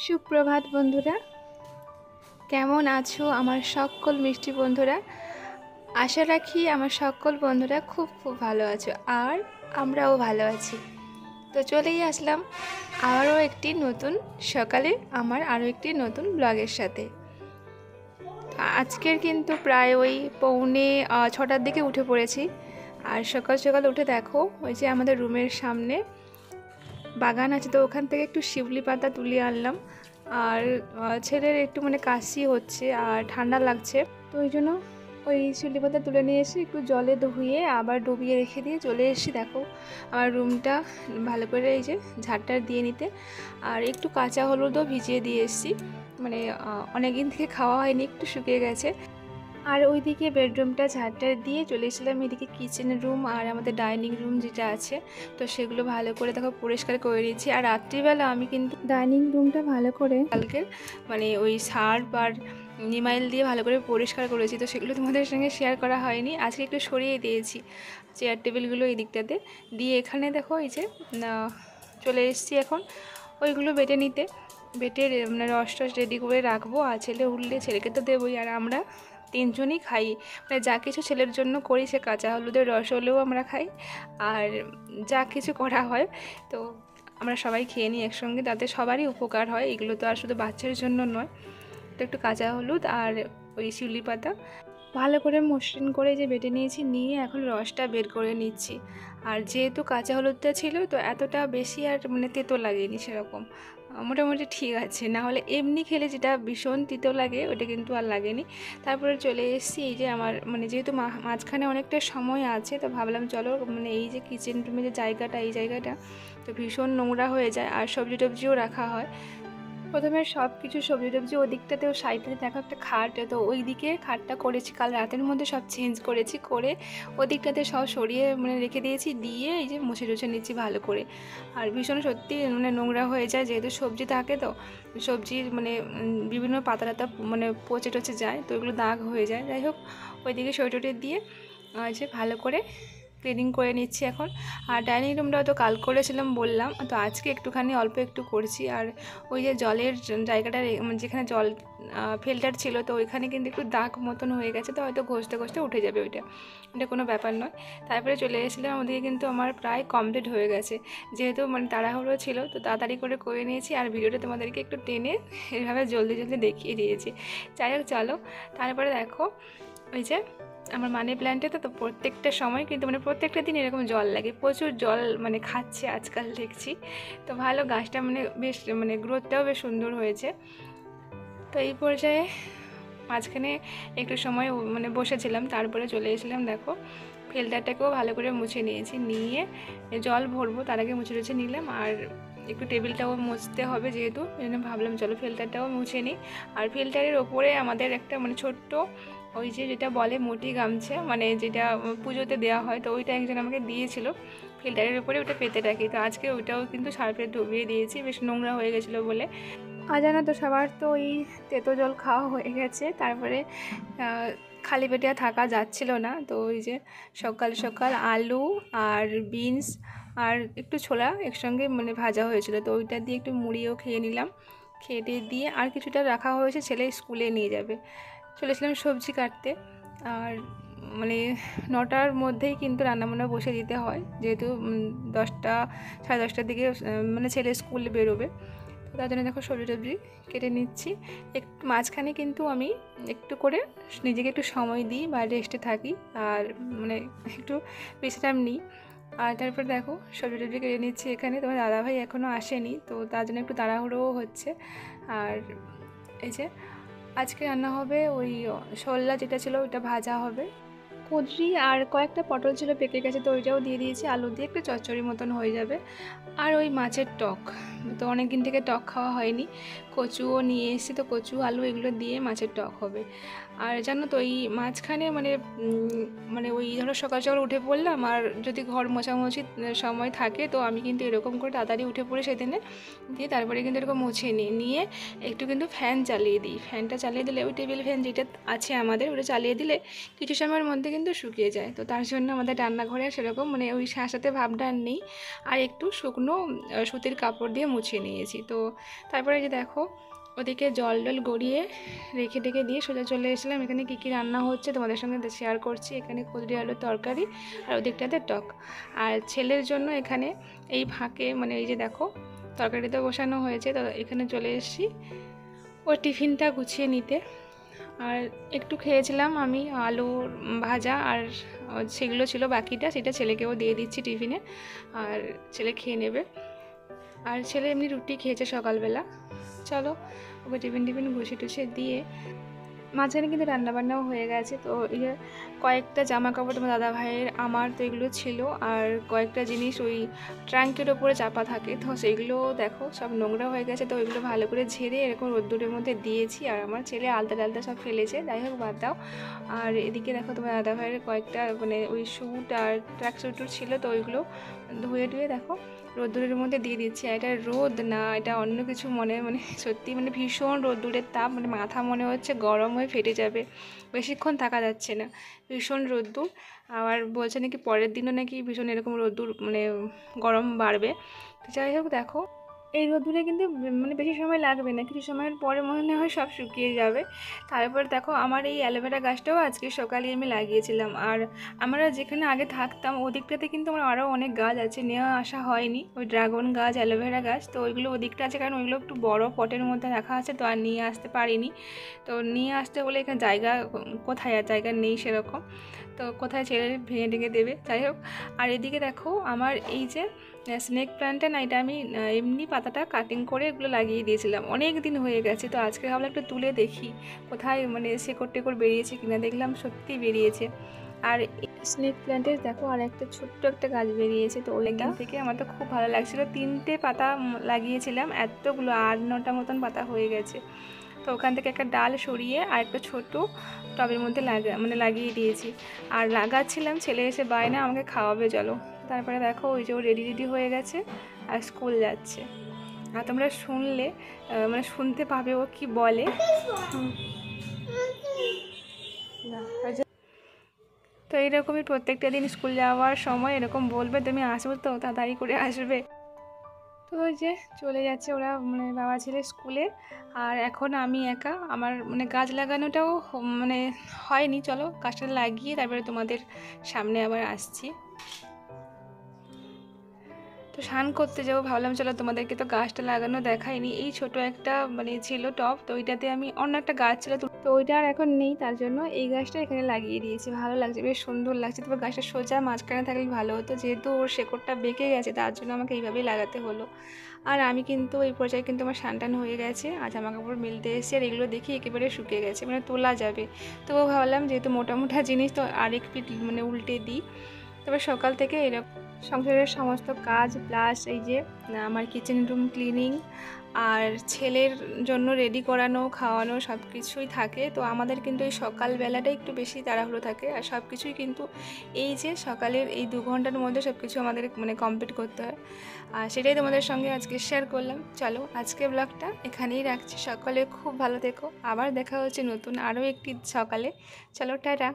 সুপ্রভাত বন্ধুরা, কেমন আছো আমার সকল মিষ্টি বন্ধুরা? আশা রাখি আমার সকল বন্ধুরা খুব খুব ভালো আছো, আর আমরাও ভালো আছি। তো চলেই আসলাম আরও একটি নতুন সকালে আমার আরও একটি নতুন ব্লগের সাথে। আজকের কিন্তু প্রায় ওই পৌনে 6টার দিকে উঠে পড়েছি। আর সকাল সকাল উঠে দেখো, ওই যে আমাদের রুমের সামনে বাগান আছে, তো ওখান থেকে একটু শিউলি পাতা তুলে আনলাম। আর ছেলের একটু কাশি হচ্ছে আর ঠান্ডা লাগছে, তো ওই জন্য ওই শিউলি পাতা তুলে নিয়ে এসে একটু জলে ধুয়ে আবার ডুবিয়ে রেখে দিয়ে চলে এসেছি। দেখো আমার রুমটা ভালো করে এই যে ঝাড়টা দিয়ে নিতে। আর একটু কাঁচা হলুদও ভিজিয়ে দিয়ে এসেছি, অনেক দিন থেকে খাওয়া হয়নি, একটু শুকিয়ে গেছে। আর ওইদিকে বেডরুমটা ঝাড়টা দিয়ে চলে এসেছিলাম এদিকে কিচেন রুম আর আমাদের ডাইনিং রুম যেটা আছে, তো সেগুলো ভালো করে দেখো পরিষ্কার করে নিয়েছি। আর রাত্রিবেলা আমি কিন্তু ডাইনিং রুমটা ভালো করে কালকে ওই সার্ফ আর নিমাইল দিয়ে ভালো করে পরিষ্কার করেছি, তো সেগুলো তোমাদের সঙ্গে শেয়ার করা হয়নি। আজকে একটু সরিয়ে দিয়েছি চেয়ার টেবিলগুলো এই দিকটাতে দিয়ে। এখানে দেখো এই যে চলে এসেছি এখন ওইগুলো বেটে নিতে। বেটে রস টস রেডি করে রাখবো, আর ছেলে উঠলে ছেলেকে তো দেবোই। আর আমরা তিনজনই খাই, যা কিছু ছেলের জন্য করি, সে কাঁচা হলুদের রস হলেও আমরা খাই, আর যা কিছু করা হয় তো আমরা সবাই খেয়ে নিই একসঙ্গে, তাতে সবারই উপকার হয়। এগুলো তো আর শুধু বাচ্চার জন্য নয়। তো একটু কাঁচা হলুদ আর ওই শিউলি পাতা ভালো করে মসৃণ করে যে বেটে নিয়েছি, নিয়ে এখন রসটা বের করে নিচ্ছি। আর যেহেতু কাঁচা হলুদটা ছিল, তো এতটা বেশি আর তেতো লাগেনি, সেরকম মোটামুটি ঠিক আছে। না হলে এমনি খেলে যেটা ভীষণ তিতো লাগে, ওটা কিন্তু আর লাগেনি। তারপরে চলে এসেছি এই যে আমার যেহেতু মাঝখানে অনেকটা সময় আছে, তো ভাবলাম চলো এই যে কিচেন রুমে যে জায়গাটা, এই জায়গাটা তো ভীষণ নোংরা হয়ে যায়, আর সবজি টবজিও রাখা হয়। প্রথমে সব কিছু সবজি টবজি ওদিকটাতেও সাইডে দেখো একটা খাট, তো ওই দিকে খাটটা করেছি কাল রাতের মধ্যে, সব চেঞ্জ করেছি, করে ওদিকটাতে সব সরিয়ে রেখে দিয়েছি, দিয়ে এই যে মুছে টুছে নিচ্ছি ভালো করে। আর ভীষণ সত্যি নোংরা হয়ে যায়, যেহেতু সবজি থাকে, তো সবজির বিভিন্ন পাতা টাতা পচে টচে যায়, তো এগুলো দাগ হয়ে যায়। যাই হোক, ওইদিকে সরিয়ে দিয়ে যে ভালো করে ক্লিনিং করে নিচ্ছি এখন। আর ডাইনিং রুমটাও তো কাল করেছিলাম বললাম, তো আজকে একটুখানি অল্প একটু করছি। আর ওই যে জলের জায়গাটা যেখানে জল ফিল্টার ছিল, তো ওইখানে কিন্তু একটু দাগ মতন হয়ে গেছে, তো হয়তো ঘষতে ঘষতে উঠে যাবে, ওইটা কোনো ব্যাপার নয়। তারপরে চলে এসেছিলাম, ওদিকে কিন্তু আমার প্রায় কমপ্লিট হয়ে গেছে, যেহেতু তাড়াহুড়ো ছিল, তো তাড়াতাড়ি করে নিয়েছি। আর ভিডিওটা তোমাদেরকে একটু টেনে এভাবে জলদি জলদি দেখিয়ে দিয়েছি। যাই হোক চলো, তারপরে দেখো ওই যে আমার মানি প্ল্যান্টে তো প্রত্যেকটা সময় কিন্তু প্রত্যেকটা দিন এরকম জল লাগে, প্রচুর জল খাচ্ছে আজকাল দেখছি। তো ভালো, গাছটা বেশ গ্রোথটাও বেশ সুন্দর হয়েছে। তো এই পর্যায়ে মাঝখানে একটু সময় বসেছিলাম, তারপরে চলে এসেছিলাম। দেখো ফিল্টারটাকেও ভালো করে মুছে নিয়েছি, নিয়ে জল ভরবো তার আগে মুছে টুছে নিলাম। আর একটু টেবিলটাও মুছতে হবে, যেহেতু ভাবলাম চলো ফিল্টারটাও মুছে নিই। আর ফিল্টারের ওপরে আমাদের একটা ছোট্ট ওই যে যেটা বলে মোটি গামছা, যেটা পুজোতে দেওয়া হয়, তো ওইটা একজন আমাকে দিয়েছিল, ফিল্টারের উপরে ওটা পেতে রাখি। তো আজকে ওইটাও কিন্তু সার্ফে ডুবিয়ে দিয়েছি, বেশ নোংরা হয়ে গেছিলো বলে। আর জানো তো, সবার তো ওই তেতো জল খাওয়া হয়ে গেছে, তারপরে খালি পেটে থাকা যাচ্ছিল না, তো ওই যে সকাল সকাল আলু আর বিনস আর একটু ছোলা একসঙ্গে ভাজা হয়েছিল, তো ওইটা দিয়ে একটু মুড়িও খেয়ে নিলাম। খেয়ে দিয়ে আর কিছুটা রাখা হয়েছে, ছেলে স্কুলে নিয়ে যাবে। চলেছিলাম সবজি কাটতে। আর 9টার মধ্যেই কিন্তু রান্নাবান্না বসে দিতে হয়, যেহেতু 10টা সাড়ে 10টার দিকে ছেলে স্কুলে বেরোবে, তো তার জন্য দেখো সবজি টবজি কেটে নিচ্ছি। একটু মাঝখানে কিন্তু আমি একটু করে নিজেকে একটু সময় দিই বা রেস্টে থাকি, আর একটু বিশ্রাম নিই। আর তারপর দেখো সবজি টবজি কেটে নিচ্ছি এখানে। তোমার দাদাভাই এখনও আসেনি, তো তার জন্য একটু তাড়াহুড়োও হচ্ছে। আর এই যে আজকে রান্না হবে ওই শোল্লা যেটা ছিল, ওইটা ভাজা হবে। কুঁদরি আর কয়েকটা পটল ছিল পেকে গেছে, তো ওইটাও দিয়ে দিয়েছি, আলু দিয়ে একটু চচ্চড়ি মতন হয়ে যাবে। আর ওই মাছের টক, তো অনেক দিন থেকে টক খাওয়া হয়নি, কচুও নিয়ে এসেছি, তো কচু আলু এগুলো দিয়ে মাছের টক হবে। আর জানো তো এই মাঝখানে মানে ওই ধরো সকাল সকাল উঠে পড়লাম, আর যদি ঘর মোছামুছি সময় থাকে তো আমি কিন্তু এরকম করে তাড়াতাড়ি উঠে পড়ে সেদিনে দিয়ে তারপরে কিন্তু এরকম মুছে নিয়ে একটু কিন্তু ফ্যান চালিয়ে দিই। ফ্যানটা চালিয়ে দিলে ওই টেবিল ফ্যান যেটা আছে আমাদের ওটা চালিয়ে দিলে কিছু সময়ের মধ্যে কিন্তু শুকিয়ে যায়। তো তার জন্য আমাদের রান্নাঘরে সেরকম মানে ওই শাঁসাতে ভাবটা আর নেই, আর একটু শুকনো সুতির কাপড় দিয়ে মুছে নিয়েছি। তো তারপরে যে দেখো ওদিকে জল গড়িয়ে রেখে দিয়ে সোজা চলে এসেছিলাম এখানে কী কী রান্না হচ্ছে তোমাদের সঙ্গে শেয়ার করছি। এখানে কুঁদরি আলুর তরকারি আর ওদিকটাতে টক, আর ছেলের জন্য এখানে এই ফাঁকে মানে এই যে দেখো তরকারিতে বসানো হয়েছে। তো এখানে চলে এসেছি ওর টিফিনটা গুছিয়ে নিতে। আর একটু খেয়েছিলাম আমি আলুর ভাজা, আর সেগুলো ছিল বাকিটা, সেটা ছেলেকেও দিয়ে দিচ্ছি টিফিনে, আর ছেলে খেয়ে নেবে। আর ছেলে এমনি রুটি খেয়েছে সকালবেলা। চলো ওকে টিফিন গুছিয়ে দিয়ে মাঝখানে কিন্তু রান্নাবান্নাও হয়ে গেছে। তো এই যে কয়েকটা জামা কাপড় তোমার দাদা ভাইয়ের আমার তো এগুলো ছিল, আর কয়েকটা জিনিস ওই ট্রাঙ্কের ওপরে চাপা থাকে, তো সেইগুলো দেখো সব নোংরা হয়ে গেছে। তো ওইগুলো ভালো করে ঝেড়ে এরকম রোদ্দুরের মধ্যে দিয়েছি, আর আমার ছেলে আলতা সব ফেলেছে, যাই হোক বাদ দাও। আর এদিকে দেখো তোমার দাদা ভাইয়ের কয়েকটা মানে ওই স্যুট আর ট্র্যাক স্যুট ছিল, তো ওইগুলো ধুয়ে দেখো রোদ্দুরের মধ্যে দিয়ে দিচ্ছি। এটা রোদ না, এটা অন্য কিছু মানে সত্যি মানে ভীষণ রোদ্দুরের তাপ, মানে মাথা মনে হচ্ছে গরম হয়ে ফেটে যাবে, বেশিক্ষণ থাকা যাচ্ছে না, ভীষণ রোদ্দুর। আবার বলছে নাকি পরের দিনও নাকি ভীষণ এরকম রোদ্দুর মানে গরম বাড়বে। যাই হোক দেখো এই রোদ্দুরে কিন্তু মানে বেশি সময় লাগবে না, কিছু সময়ের পরে মনে হয় সব শুকিয়ে যাবে। তারপর দেখো আমার এই অ্যালোভেরা গাছটাও আজকে সকালে আমি লাগিয়েছিলাম। আর আমরা যেখানে আগে থাকতাম ওদিকটাতে কিন্তু আমার আরও অনেক গাছ আছে, নেওয়া আসা হয়নি, ওই ড্রাগন গাছ অ্যালোভেরা গাছ, তো ওইগুলো ওদিকটা আছে, কারণ ওইগুলো একটু বড় পটের মধ্যে রাখা আছে, তো আর নিয়ে আসতে পারিনি। তো নিয়ে আসতে বলে এখানে জায়গা কোথায়, আর জায়গা নেই সেরকম, তো কোথায় ছেড়ে ভেঙে দেবে। যাই হোক আর এদিকে দেখো আমার এই যে স্নেক প্ল্যান্টটা না, এটা আমি এমনি পাতাটা কাটিং করে এগুলো লাগিয়ে দিয়েছিলাম, অনেক দিন হয়ে গেছে। তো আজকে ভাবলাম একটু তুলে দেখি কোথায় মানে শেকড় টেকড় বেরিয়েছে কিনা, দেখলাম সত্যি বেরিয়েছে। আর স্নেক প্ল্যান্টের দেখো আর একটা ছোট্ট একটা গাছ বেরিয়েছে, তো ওইখান থেকে আমার তো খুব ভালো লাগছিলো। 3টে পাতা লাগিয়েছিলাম, এতগুলো 8-9টা মতন পাতা হয়ে গেছে। তো ওখান থেকে একটা ডাল সরিয়ে আর একটা ছোটো টবের মধ্যে লাগিয়ে দিয়েছি। আর লাগাচ্ছিলাম, ছেলে এসে বায়না আমাকে খাওয়াবে চলো। তারপরে দেখো ওই যে ও রেডি হয়ে গেছে আর স্কুল যাচ্ছে। আর তোমরা শুনলে মানে শুনতে পাবে ও কি বলে। তো এইরকমই প্রত্যেকটা দিন স্কুল যাওয়ার সময় এরকম বলবে তুমি আসবো তো, তাড়াতাড়ি করে আসবে। তো ওই যে চলে যাচ্ছে ওরা মানে বাবা ছেলে স্কুলে, আর এখন আমি একা। আমার মানে গাছ লাগানোটাও মানে হয়নি, চলো গাছটা লাগিয়ে তারপরে তোমাদের সামনে আবার আসছি। তো স্নান করতে যাবো, ভাবলাম চলো তোমাদেরকে তো গাছটা লাগানো দেখাইনি। এই ছোট একটা মানে ছিল টব, তো ওইটাতে আমি অন্য একটা গাছ ছিল, তো ওইটা আর এখন নেই, তার জন্য এই গাছটা এখানে লাগিয়ে দিয়েছি। ভালো লাগছে, বেশ সুন্দর লাগছে। তবে গাছটা সোজা মাঝখানে থাকলে ভালো হতো, যেহেতু ওর শেকড়টা বেঁকে গেছে তার জন্য আমাকে এইভাবেই লাগাতে হলো। আর আমি কিন্তু এই পর্যায়ে কিন্তু আমার স্নান হয়ে গেছে, আর জামা কাপড় মেলতে এসেছি, আর এগুলো দেখি একেবারে শুকিয়ে গেছে, মানে তোলা যাবে। তবু ভাবলাম যেহেতু মোটা জিনিস তো আরেক পিঠ মানে উল্টে দিই। তবে সকাল থেকে এরকম সংসারের সমস্ত কাজ প্লাস এই যে আমার কিচেন রুম ক্লিনিং আর ছেলের জন্য রেডি করানো খাওয়ানো সব কিছুই থাকে। তো আমাদের কিন্তু এই সকালবেলাটাই একটু বেশি তাড়াহুড়ো থাকে, আর সব কিছুই কিন্তু এই যে সকালের এই 2 ঘন্টার মধ্যে সব কিছু আমাদের মানে কমপ্লিট করতে হয়, আর সেটাই তোমাদের সঙ্গে আজকে শেয়ার করলাম। চলো আজকে ব্লগটা এখানেই রাখছি, সকলে খুব ভালো থেকো, আবার দেখা হচ্ছে নতুন আরও একটি সকালে। চলো টাটা।